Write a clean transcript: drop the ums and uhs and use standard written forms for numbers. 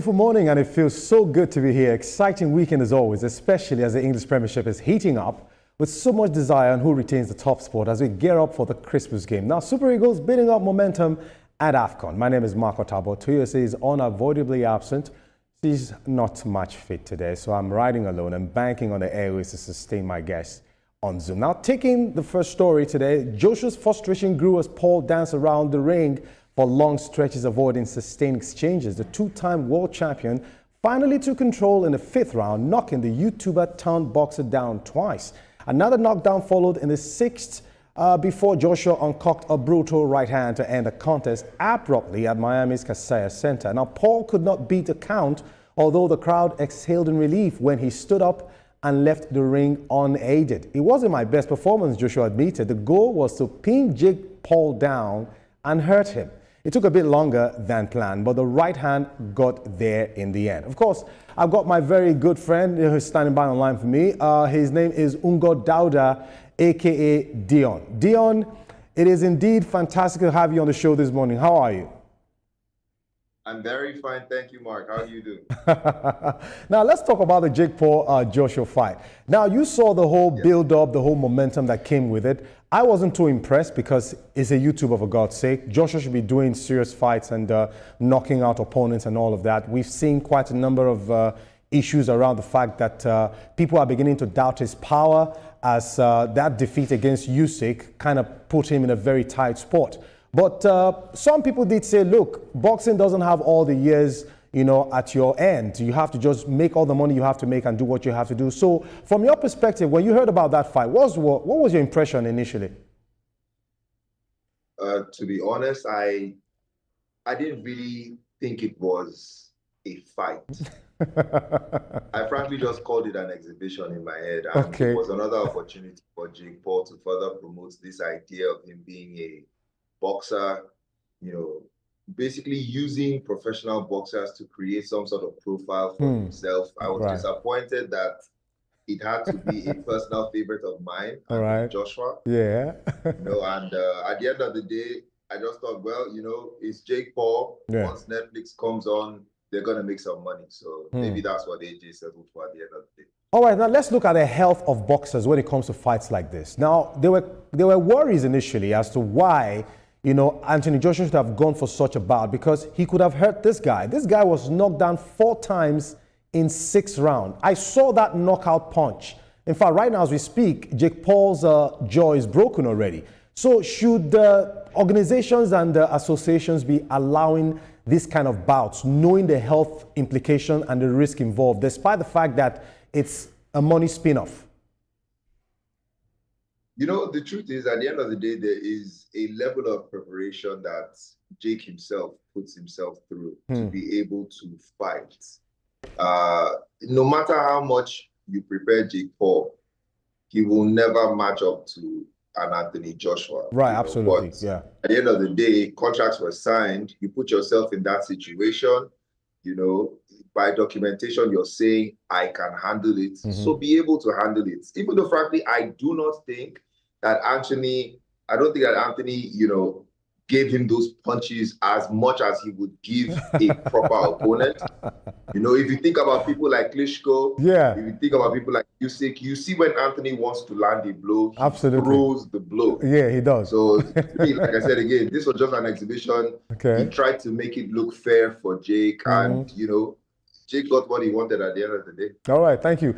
Good morning, and it feels so good to be here. Exciting weekend as always, especially as the English Premiership is heating up with so much desire on who retains the top spot as we gear up for the Christmas game. Now, Super Eagles building up momentum at AFCON. My name is Mark Otabo. Toyosi is unavoidably absent. She's not much fit today, so I'm riding alone and banking on the airways to sustain my guests on Zoom. Now, taking the first story today, Joshua's frustration grew as Paul danced around the ring for long stretches, avoiding sustained exchanges. The two-time world champion finally took control in the fifth round, knocking the YouTuber turned boxer down twice. Another knockdown followed in the sixth before Joshua uncocked a brutal right hand to end the contest abruptly at Miami's Kaseya Center. Now, Paul could not beat the count, although the crowd exhaled in relief when he stood up and left the ring unaided. It wasn't my best performance, Joshua admitted. The goal was to pin Jake Paul down and hurt him. It took a bit longer than planned, but the right hand got there in the end. Of course, I've got my very good friend who's standing by online for me. His name is Ungo Dauda, a.k.a. Dion. Dion, it is indeed fantastic to have you on the show this morning. How are you? I'm very fine, thank you, Mark. How are you doing? Now, let's talk about the Jake Paul-Joshua fight. Now, you saw the whole build-up, the whole momentum that came with it. I wasn't too impressed because it's a YouTuber, for God's sake. Joshua should be doing serious fights and knocking out opponents and all of that. We've seen quite a number of issues around the fact that people are beginning to doubt his power as that defeat against Usyk kind of put him in a very tight spot. But some people did say, look, boxing doesn't have all the years, at your end. You have to just make all the money you have to make and do what you have to do. So from your perspective, when you heard about that fight, what was your impression initially? To be honest, I didn't really think it was a fight. I frankly just called it an exhibition in my head. And it was another opportunity for Jake Paul to further promote this idea of him being a boxer, basically using professional boxers to create some sort of profile for himself. I was disappointed that it had to be a personal favorite of mine, Joshua. Yeah. And at the end of the day, I just thought, well, it's Jake Paul. Once Netflix comes on, they're going to make some money. So maybe that's what AJ settled for at the end of the day. All right, now let's look at the health of boxers when it comes to fights like this. Now, there were worries initially as to why Anthony Joshua should have gone for such a bout because he could have hurt this guy. This guy was knocked down 4 times in 6 rounds. I saw that knockout punch. In fact, right now as we speak, Jake Paul's jaw is broken already. So should organizations and associations be allowing this kind of bouts, knowing the health implication and the risk involved, despite the fact that it's a money spin-off? The truth is, at the end of the day, there is a level of preparation that Jake himself puts himself through to be able to fight. No matter how much you prepare Jake Paul, he will never match up to an Anthony Joshua. Right, absolutely. But at the end of the day, contracts were signed. You put yourself in that situation. By documentation, you're saying, I can handle it. So be able to handle it. Even though, frankly, I don't think that Anthony, gave him those punches as much as he would give a proper opponent. If you think about people like Klitschko, if you think about people like Usyk, you see when Anthony wants to land a blow, he throws the blow. Yeah, he does. So, like I said again, this was just an exhibition. He tried to make it look fair for Jake, and Jake got what he wanted at the end of the day. All right, thank you.